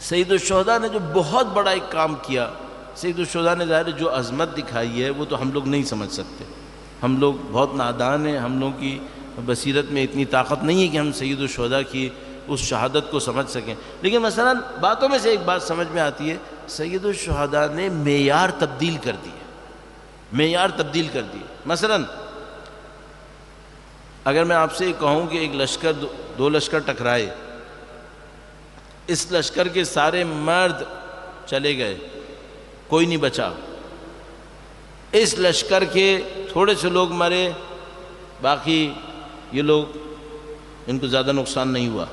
سید الشہداء نے جو بہت بڑا ایک کام کیا، سید الشہداء نے ظاہر جو عظمت دکھائی ہے وہ تو ہم لوگ نہیں سمجھ سکتے، ہم لوگ بہت نادان ہیں، ہم لوگوں کی بصیرت میں اتنی طاقت نہیں ہے کہ ہم سید الشہداء کی اس شہادت کو سمجھ سکیں۔ لیکن مثلا باتوں میں سے ایک بات سمجھ میں آتی ہے، سید الشہداء نے معیار تبدیل کر دی، معیار تبدیل کر دی۔ مثلا اگر میں آپ سے کہوں کہ ایک لشکر دو لشکر ٹکرائے، اس لشکر کے سارے مرد چلے گئے، کوئی نہیں بچا، اس لشکر کے تھوڑے سے لوگ مرے، باقی یہ لوگ ان کو زیادہ نقصان نہیں ہوا،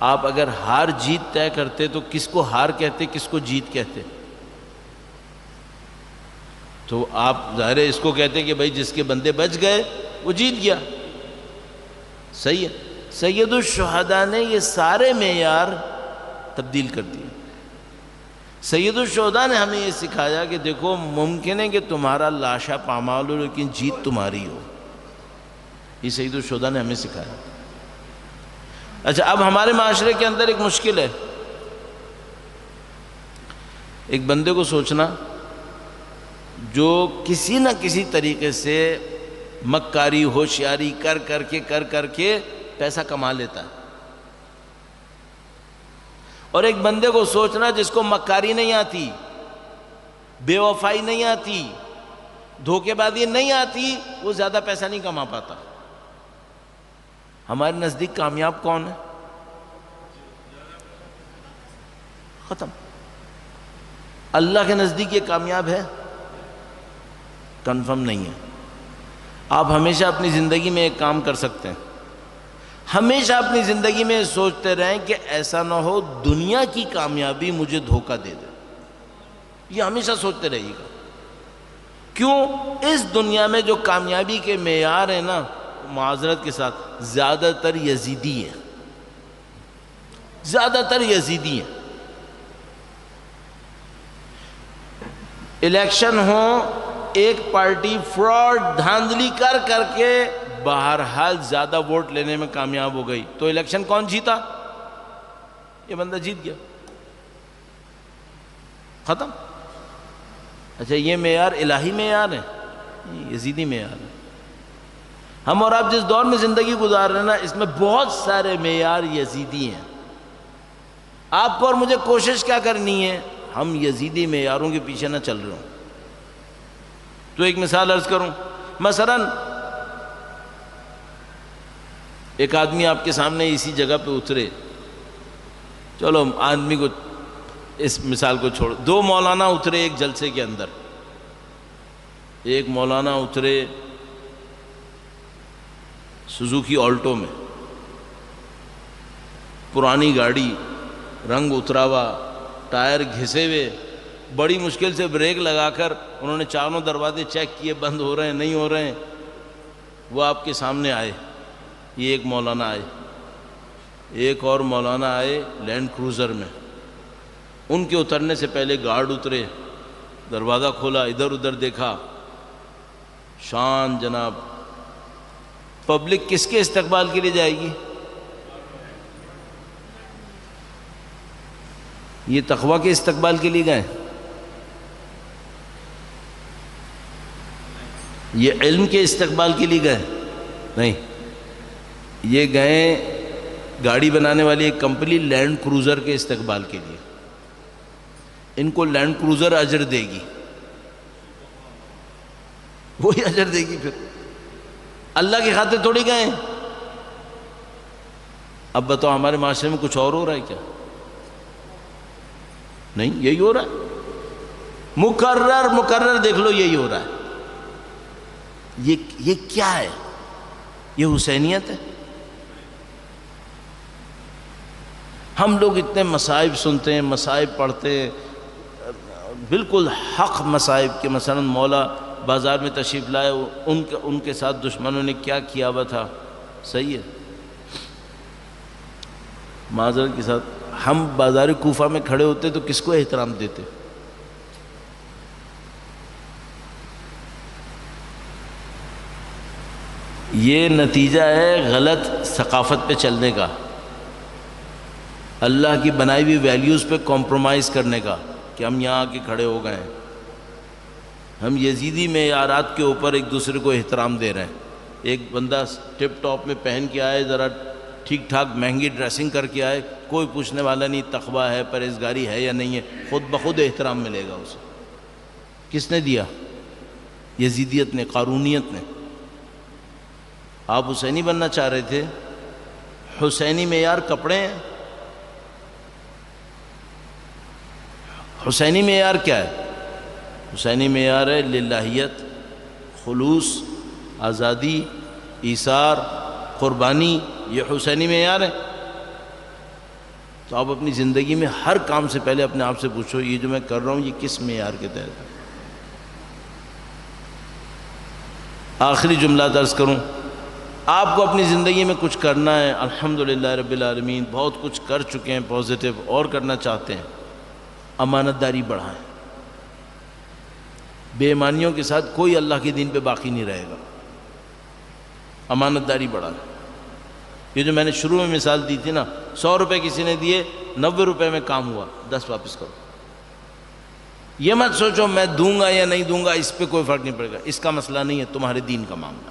آپ اگر ہار جیت طے کرتے تو کس کو ہار کہتے، کس کو جیت کہتے؟ تو آپ ظاہر ہے اس کو کہتے کہ بھائی جس کے بندے بچ گئے وہ جیت گیا، صحیح ہے۔ سید الشہداء نے یہ سارے معیار تبدیل کر دیے۔ سید الشہداء نے ہمیں یہ سکھایا کہ دیکھو ممکن ہے کہ تمہارا لاشا پامال ہو لیکن جیت تمہاری ہو، یہ سید الشہداء نے ہمیں سکھایا۔ اچھا، اب ہمارے معاشرے کے اندر ایک مشکل ہے، ایک بندے کو سوچنا جو کسی نہ کسی طریقے سے مکاری ہوشیاری کر کر کے پیسہ کما لیتا ہے، اور ایک بندے کو سوچنا جس کو مکاری نہیں آتی، بے وفائی نہیں آتی، دھوکے بازی نہیں آتی، وہ زیادہ پیسہ نہیں کما پاتا۔ ہمارے نزدیک کامیاب کون ہے؟ ختم۔ اللہ کے نزدیک یہ کامیاب ہے؟ کنفرم نہیں ہے۔ آپ ہمیشہ اپنی زندگی میں ایک کام کر سکتے ہیں، ہمیشہ اپنی زندگی میں سوچتے رہیں کہ ایسا نہ ہو دنیا کی کامیابی مجھے دھوکہ دے دے، یہ ہمیشہ سوچتے رہیے گا۔ کیوں؟ اس دنیا میں جو کامیابی کے معیار ہیں نا، معذرت کے ساتھ زیادہ تر یزیدی ہیں، زیادہ تر یزیدی ہیں۔ الیکشن ہو، ایک پارٹی فراڈ دھاندلی کر کے بہرحال زیادہ ووٹ لینے میں کامیاب ہو گئی، تو الیکشن کون جیتا؟ یہ بندہ جیت گیا، ختم۔ اچھا، یہ معیار الہی معیار ہے؟ یزیدی معیار ہے۔ ہم اور آپ جس دور میں زندگی گزار رہے ہیں نا، اس میں بہت سارے معیار یزیدی ہیں۔ آپ کو اور مجھے کوشش کیا کرنی ہے؟ ہم یزیدی معیاروں کے پیچھے نہ چل رہے ہوں۔ تو ایک مثال عرض کروں، مثلا ایک آدمی آپ کے سامنے اسی جگہ پہ اترے، چلو آدمی کو اس مثال کو چھوڑ، دو مولانا اترے ایک جلسے کے اندر، ایک مولانا اترے سوزوکی آلٹو میں، پرانی گاڑی، رنگ اترا ہوا، ٹائر گھسے ہوئے، بڑی مشکل سے بریک لگا کر انہوں نے چاروں دروازے چیک کیے، بند ہو رہے ہیں نہیں ہو رہے ہیں، وہ آپ کے سامنے آئے۔ یہ ایک مولانا آئے، ایک اور مولانا آئے لینڈ کروزر میں، ان کے اترنے سے پہلے گارڈ اترے، دروازہ کھولا، ادھر ادھر دیکھا، شان جناب۔ پبلک کس کے استقبال کے لیے جائے گی؟ یہ تقویٰ کے استقبال کے لیے گئے، یہ علم کے استقبال کے لیے گئے نہیں، یہ گئے گاڑی بنانے والی ایک کمپنی لینڈ کروزر کے استقبال کے لیے۔ ان کو لینڈ کروزر اجر دے گی، وہی اجر دے گی، پھر اللہ کی خاطر تھوڑی گئے۔ اب بتاؤ ہمارے معاشرے میں کچھ اور ہو رہا ہے کیا؟ نہیں، یہی ہو رہا ہے، مکرر دیکھ لو، یہی ہو رہا ہے۔ یہ کیا ہے؟ یہ حسینیت ہے؟ ہم لوگ اتنے مصائب سنتے ہیں، مصائب پڑھتے ہیں، بالکل حق مصائب کے، مثلا مولا بازار میں تشریف لائے، ان کے ساتھ دشمنوں نے کیا کیا ہوا تھا، صحیح ہے؟ معذرت کے ساتھ ہم بازار کوفہ میں کھڑے ہوتے تو کس کو احترام دیتے؟ یہ نتیجہ ہے غلط ثقافت پہ چلنے کا۔ اللہ کی بنائی ہوئی ویلیوز پہ کمپرومائز کرنے کا کہ ہم یہاں آ کے کھڑے ہو گئے ہیں. ہم یزیدی معیارات کے اوپر ایک دوسرے کو احترام دے رہے ہیں. ایک بندہ ٹپ ٹاپ میں پہن کے آئے, ذرا ٹھیک ٹھاک مہنگی ڈریسنگ کر کے آئے, کوئی پوچھنے والا نہیں تقویٰ ہے, پرہیزگاری ہے یا نہیں ہے, خود بخود احترام ملے گا اسے. کس نے دیا؟ یزیدیت نے, قارونیت نے. آپ حسینی بننا چاہ رہے تھے, حسینی معیار کپڑے ہیں. حسینی معیار کیا ہے؟ حسینی معیار ہے للہیت, خلوص, آزادی, ایثار, قربانی. یہ حسینی معیار ہے. تو آپ اپنی زندگی میں ہر کام سے پہلے اپنے آپ سے پوچھو, یہ جو میں کر رہا ہوں یہ کس معیار کے تحت ہے؟ آخری جملہ عرض کروں, آپ کو اپنی زندگی میں کچھ کرنا ہے, الحمدللہ رب العالمین بہت کچھ کر چکے ہیں پازیٹیو, اور کرنا چاہتے ہیں, امانت داری بڑھائیں. بے ایمانیوں کے ساتھ کوئی اللہ کے دین پہ باقی نہیں رہے گا. امانت داری بڑھائیں. یہ جو میں نے شروع میں مثال دی تھی نا, 100 روپے کسی نے دیے, 90 روپے میں کام ہوا, 10 واپس کرو. یہ مت سوچو میں دوں گا یا نہیں دوں گا, اس پہ کوئی فرق نہیں پڑے گا. اس کا مسئلہ نہیں ہے, تمہارے دین کا معاملہ.